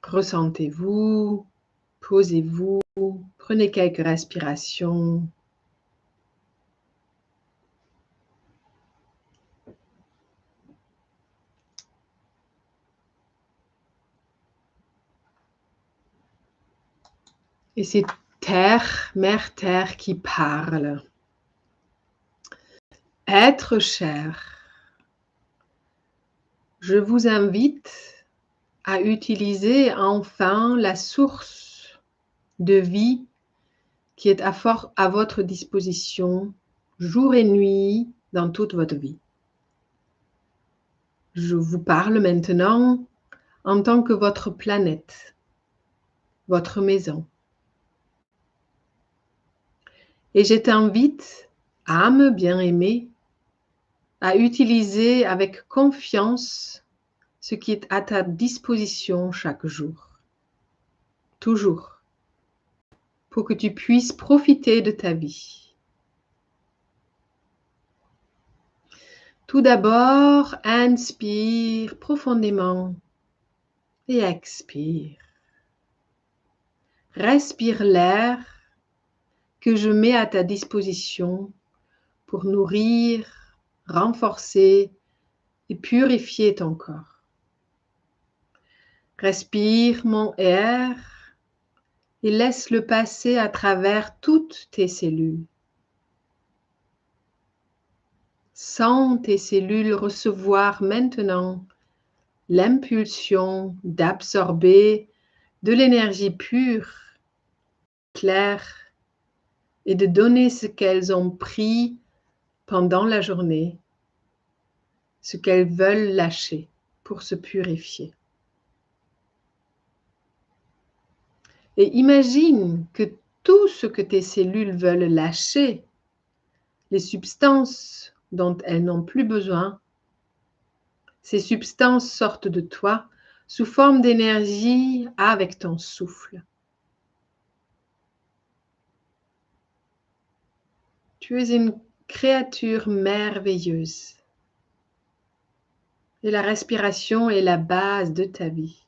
ressentez-vous, posez-vous, prenez quelques respirations. Et c'est Terre, Mère Terre qui parle. Être cher, je vous invite à utiliser enfin la source de vie qui est à votre disposition jour et nuit dans toute votre vie. Je vous parle maintenant en tant que votre planète, votre maison. Et je t'invite, âme bien-aimée, à utiliser avec confiance ce qui est à ta disposition chaque jour. Toujours. Pour que tu puisses profiter de ta vie. Tout d'abord, inspire profondément et expire. Respire l'air que je mets à ta disposition pour nourrir, renforcer et purifier ton corps. Respire mon air et laisse-le passer à travers toutes tes cellules. Sens tes cellules recevoir maintenant l'impulsion d'absorber de l'énergie pure, claire, et de donner ce qu'elles ont pris pendant la journée, ce qu'elles veulent lâcher pour se purifier. Et imagine que tout ce que tes cellules veulent lâcher, les substances dont elles n'ont plus besoin, ces substances sortent de toi sous forme d'énergie avec ton souffle. Tu es une créature merveilleuse. Et la respiration est la base de ta vie.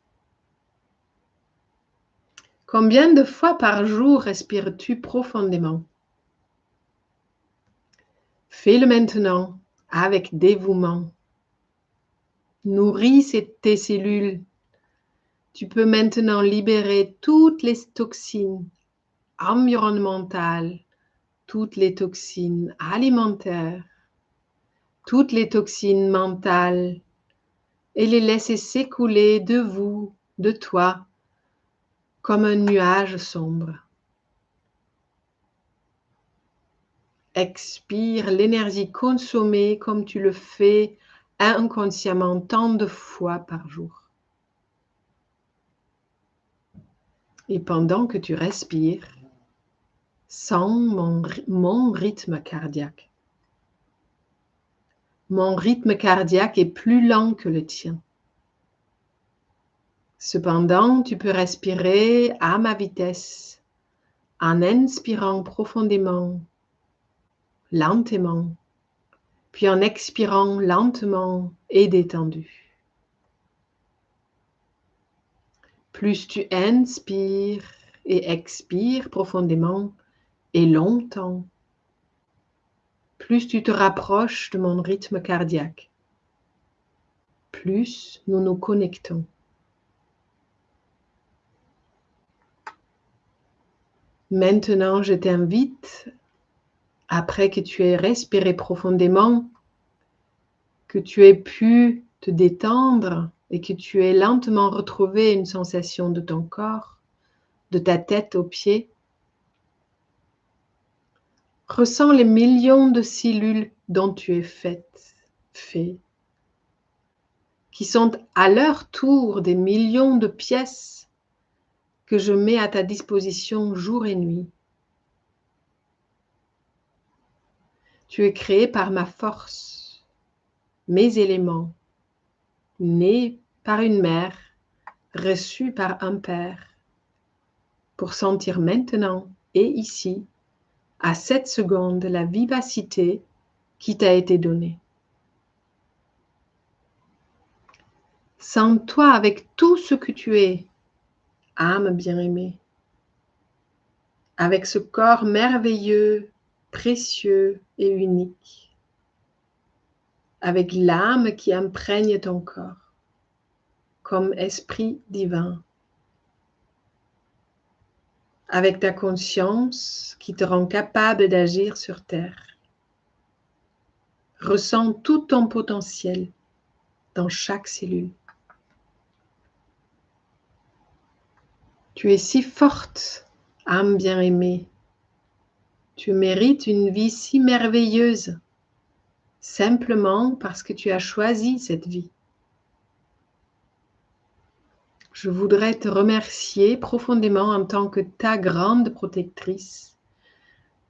Combien de fois par jour respires-tu profondément? Fais-le maintenant avec dévouement. Nourris tes cellules. Tu peux maintenant libérer toutes les toxines environnementales, toutes les toxines alimentaires, toutes les toxines mentales et les laisser s'écouler de vous, de toi, comme un nuage sombre. Expire l'énergie consommée comme tu le fais inconsciemment tant de fois par jour. Et pendant que tu respires, sens mon rythme cardiaque. Mon rythme cardiaque est plus lent que le tien. Cependant, tu peux respirer à ma vitesse en inspirant profondément, lentement, puis en expirant lentement et détendu. Plus tu inspires et expires profondément et longtemps, plus tu te rapproches de mon rythme cardiaque, plus nous nous connectons. Maintenant, je t'invite, après que tu aies respiré profondément, que tu aies pu te détendre et que tu aies lentement retrouvé une sensation de ton corps, de ta tête aux pieds. Ressens les millions de cellules dont tu es fait, qui sont à leur tour des millions de pièces que je mets à ta disposition jour et nuit. Tu es créé par ma force, mes éléments, né par une mère, reçu par un père, pour sentir maintenant et ici, à cette seconde, la vivacité qui t'a été donnée. Sens-toi avec tout ce que tu es, âme bien-aimée, avec ce corps merveilleux, précieux et unique, avec l'âme qui imprègne ton corps comme esprit divin, avec ta conscience qui te rend capable d'agir sur terre. Ressens tout ton potentiel dans chaque cellule. Tu es si forte, âme bien-aimée. Tu mérites une vie si merveilleuse, simplement parce que tu as choisi cette vie. Je voudrais te remercier profondément en tant que ta grande protectrice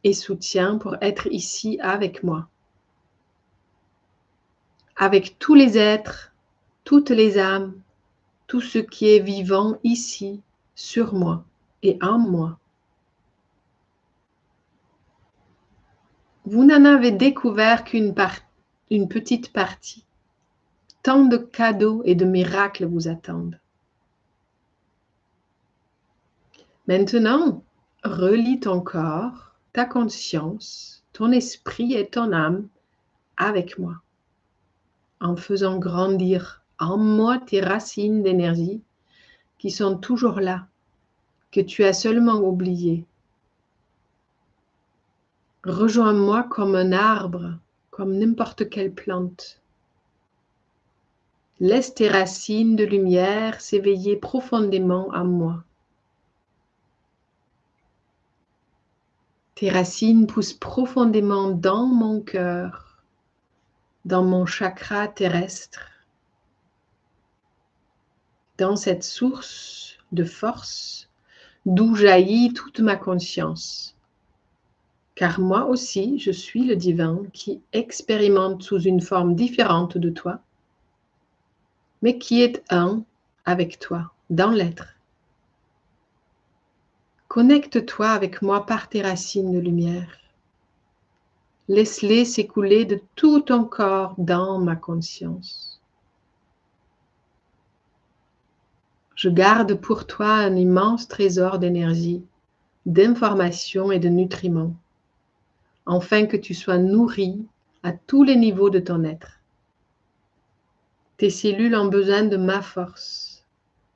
et soutien pour être ici avec moi. Avec tous les êtres, toutes les âmes, tout ce qui est vivant ici, sur moi et en moi. Vous n'en avez découvert qu'une petite partie. Tant de cadeaux et de miracles vous attendent. Maintenant, relie ton corps, ta conscience, ton esprit et ton âme avec moi, en faisant grandir en moi tes racines d'énergie qui sont toujours là, que tu as seulement oubliées. Rejoins-moi comme un arbre, comme n'importe quelle plante. Laisse tes racines de lumière s'éveiller profondément en moi. Tes racines poussent profondément dans mon cœur, dans mon chakra terrestre, dans cette source de force d'où jaillit toute ma conscience. Car moi aussi, je suis le divin qui expérimente sous une forme différente de toi, mais qui est un avec toi, dans l'être. Connecte-toi avec moi par tes racines de lumière. Laisse-les s'écouler de tout ton corps dans ma conscience. Je garde pour toi un immense trésor d'énergie, d'informations et de nutriments, afin que tu sois nourri à tous les niveaux de ton être. Tes cellules ont besoin de ma force.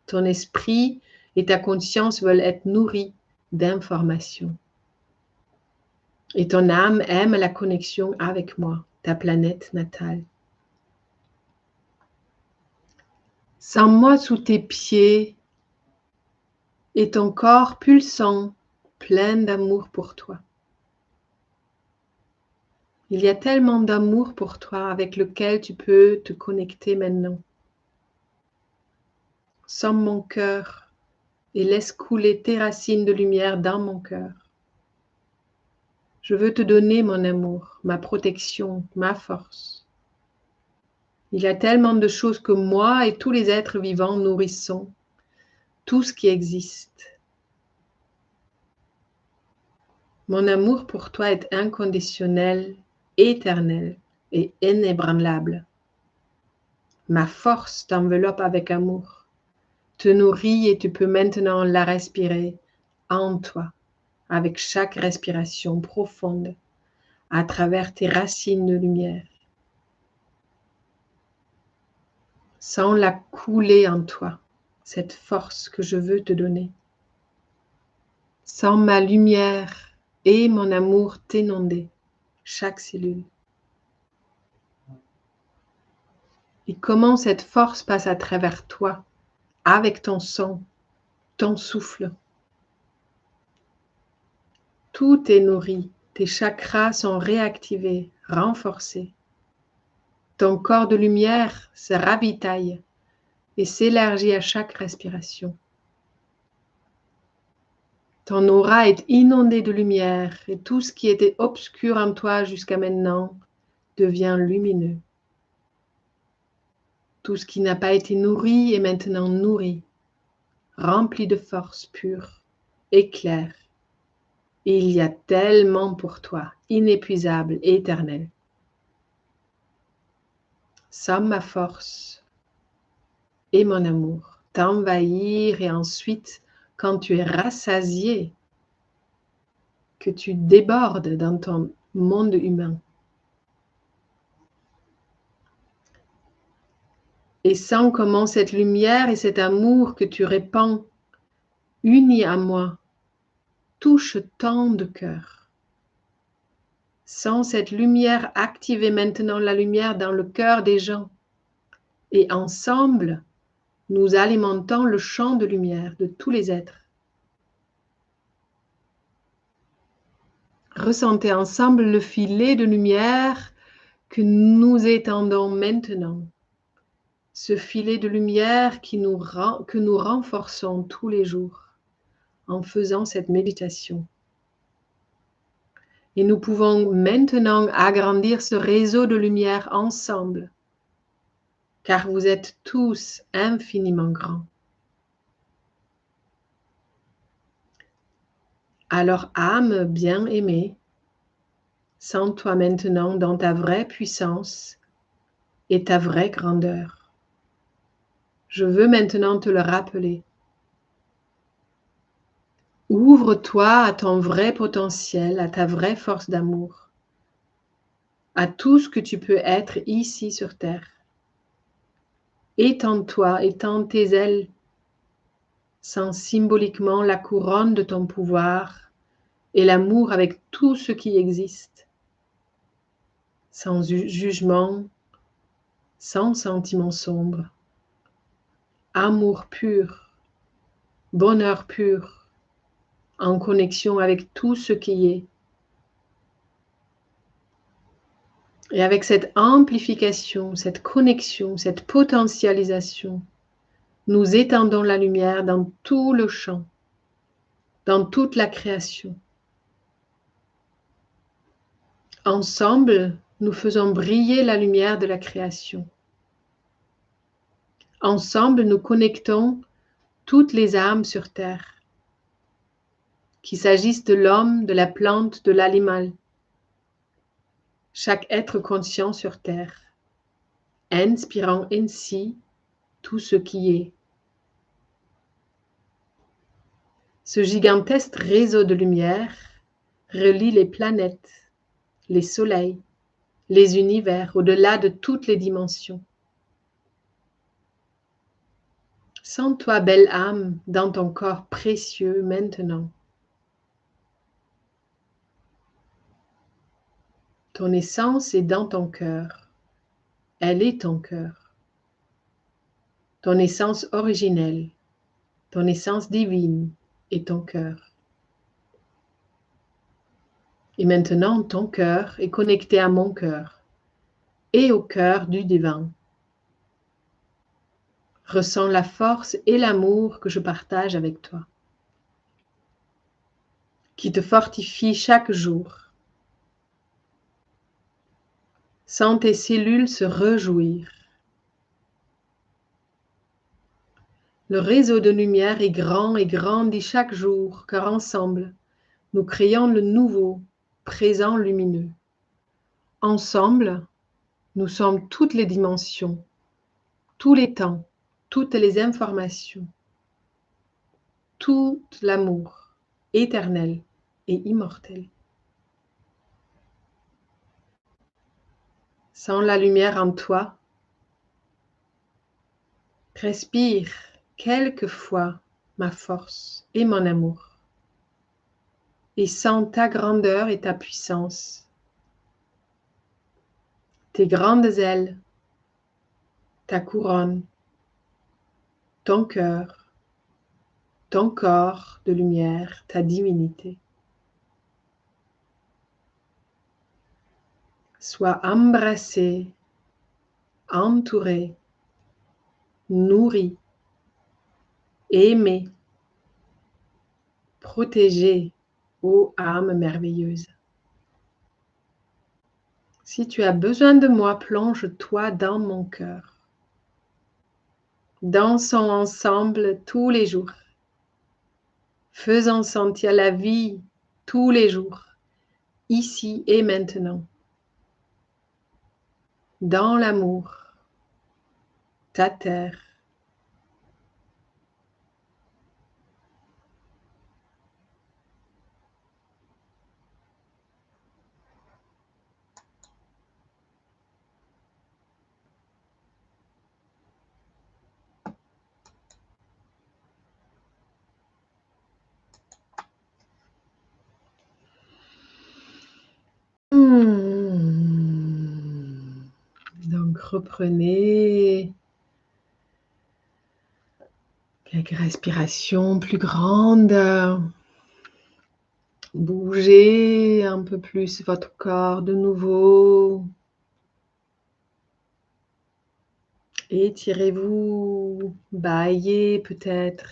Ton esprit et ta conscience veulent être nourris d'informations. Et ton âme aime la connexion avec moi, ta planète natale. Sens-moi sous tes pieds et ton corps pulsant, plein d'amour pour toi. Il y a tellement d'amour pour toi avec lequel tu peux te connecter maintenant. Sens mon cœur et laisse couler tes racines de lumière dans mon cœur. Je veux te donner mon amour, ma protection, ma force. Il y a tellement de choses que moi et tous les êtres vivants nourrissons, tout ce qui existe. Mon amour pour toi est inconditionnel, éternel et inébranlable. Ma force t'enveloppe avec amour, te nourrit et tu peux maintenant la respirer en toi, avec chaque respiration profonde, à travers tes racines de lumière. Sens-la couler en toi, cette force que je veux te donner. Sens ma lumière et mon amour t'inonder, chaque cellule. Et comment cette force passe à travers toi, avec ton son, ton souffle. Tout est nourri, tes chakras sont réactivés, renforcés. Ton corps de lumière se ravitaille et s'élargit à chaque respiration. Ton aura est inondée de lumière et tout ce qui était obscur en toi jusqu'à maintenant devient lumineux. Tout ce qui n'a pas été nourri est maintenant nourri, rempli de force pure et claire. Et il y a tellement pour toi, inépuisable et éternel. Sens ma force. et mon amour t'envahir et ensuite, quand tu es rassasié, que tu débordes dans ton monde humain. Et sens comment cette lumière et cet amour que tu répands, unis à moi, touchent tant de cœurs. Sens cette lumière activer maintenant la lumière dans le cœur des gens. Et ensemble, nous alimentons le champ de lumière de tous les êtres. Ressentez ensemble le filet de lumière que nous étendons maintenant. Ce filet de lumière que nous renforçons tous les jours en faisant cette méditation. Et nous pouvons maintenant agrandir ce réseau de lumière ensemble, car vous êtes tous infiniment grands. Alors, âme bien-aimée, sens-toi maintenant dans ta vraie puissance et ta vraie grandeur. Je veux maintenant te le rappeler. Ouvre-toi à ton vrai potentiel, à ta vraie force d'amour, à tout ce que tu peux être ici sur Terre. Étends-toi, étends tes ailes, sens symboliquement la couronne de ton pouvoir et l'amour avec tout ce qui existe, sans jugement, sans sentiment sombre. Amour pur, bonheur pur, en connexion avec tout ce qui est. Et avec cette amplification, cette connexion, cette potentialisation, nous étendons la lumière dans tout le champ, dans toute la création. Ensemble, nous faisons briller la lumière de la création. Ensemble, nous connectons toutes les âmes sur Terre, qu'il s'agisse de l'homme, de la plante, de l'animal, chaque être conscient sur Terre, inspirant ainsi tout ce qui est. Ce gigantesque réseau de lumière relie les planètes, les soleils, les univers au-delà de toutes les dimensions. Sens-toi belle âme dans ton corps précieux maintenant. Ton essence est dans ton cœur. Elle est ton cœur. Ton essence originelle, ton essence divine est ton cœur. Et maintenant, ton cœur est connecté à mon cœur et au cœur du divin. Ressens la force et l'amour que je partage avec toi, qui te fortifie chaque jour. Sens tes cellules se réjouir. Le réseau de lumière est grand et grandit chaque jour, car ensemble, nous créons le nouveau, présent lumineux. Ensemble, nous sommes toutes les dimensions, tous les temps, toutes les informations, tout l'amour éternel et immortel. Sens la lumière en toi. Respire quelquefois ma force et mon amour. Et sens ta grandeur et ta puissance. Tes grandes ailes, ta couronne, ton cœur, ton corps de lumière, ta divinité. Sois embrassé, entouré, nourri, aimé, protégé, ô âme merveilleuse. Si tu as besoin de moi, plonge-toi dans mon cœur. Dansons ensemble tous les jours. Faisons sentir la vie tous les jours, ici et maintenant. Dans l'amour, ta terre, reprenez quelques respirations plus grandes. Bougez un peu plus votre corps de nouveau. Étirez-vous, bâillez peut-être.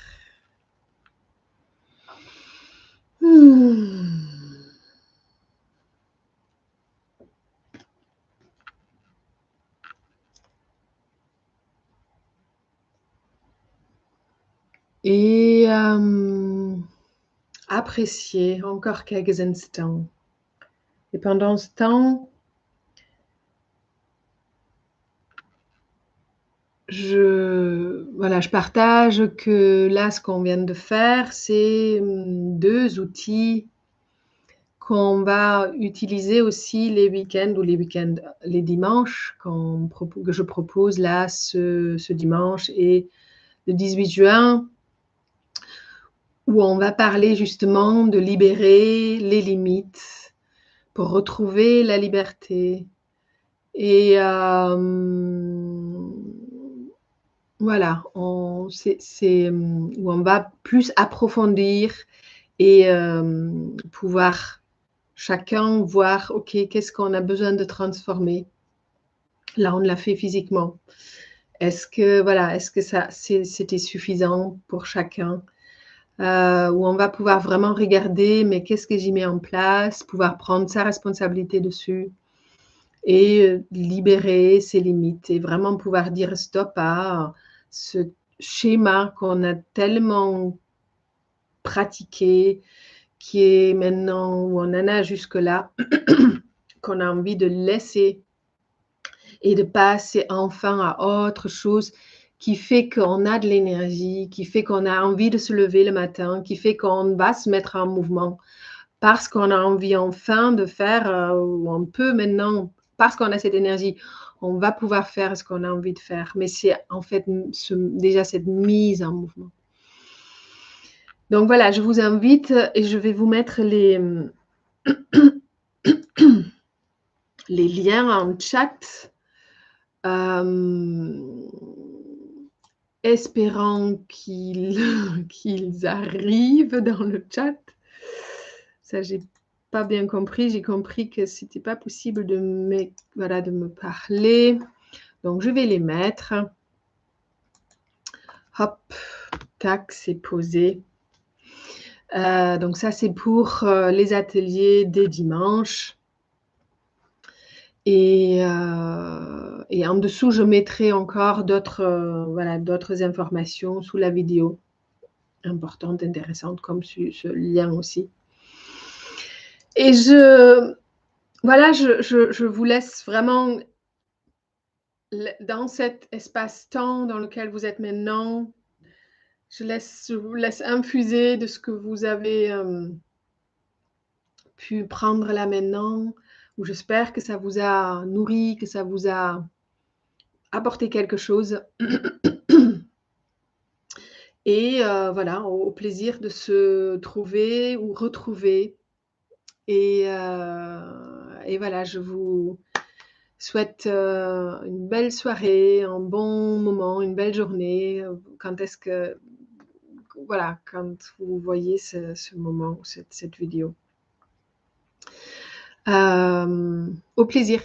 Et appréciez encore quelques instants. Et pendant ce temps, je partage que là, ce qu'on vient de faire, c'est 2 outils qu'on va utiliser aussi les week-ends ou les dimanches que je propose là ce dimanche et le 18 juin, où on va parler justement de libérer les limites pour retrouver la liberté. Et voilà, c'est où on va plus approfondir et pouvoir chacun voir, OK, qu'est-ce qu'on a besoin de transformer? Là, on l'a fait physiquement. Est-ce que ça c'était suffisant pour chacun? Où on va pouvoir vraiment regarder, mais qu'est-ce que j'y mets en place? Pouvoir prendre sa responsabilité dessus et libérer ses limites et vraiment pouvoir dire stop à ce schéma qu'on a tellement pratiqué, qui est maintenant où on en a jusque-là, qu'on a envie de laisser et de passer enfin à autre chose qui fait qu'on a de l'énergie, qui fait qu'on a envie de se lever le matin, qui fait qu'on va se mettre en mouvement parce qu'on a envie enfin de faire, ou on peut maintenant, parce qu'on a cette énergie, on va pouvoir faire ce qu'on a envie de faire. Mais c'est en fait déjà cette mise en mouvement. Donc voilà, je vous invite et je vais vous mettre les liens en chat. Espérant qu'ils arrivent dans le chat. Ça, j'ai pas bien compris. J'ai compris que c'était pas possible de me parler. Donc, je vais les mettre. Hop, tac, c'est posé. Donc, ça, c'est pour les ateliers des dimanches. Et en dessous, je mettrai encore d'autres informations sous la vidéo, importantes, intéressantes, comme ce lien aussi. Et je vous laisse vraiment dans cet espace-temps dans lequel vous êtes maintenant. Je vous laisse infuser de ce que vous avez pu prendre là maintenant, où j'espère que ça vous a nourri, que ça vous a apporté quelque chose. Et voilà, au plaisir de se trouver ou retrouver. Et voilà, je vous souhaite une belle soirée, un bon moment, une belle journée. Quand vous voyez ce moment, cette vidéo. Au plaisir.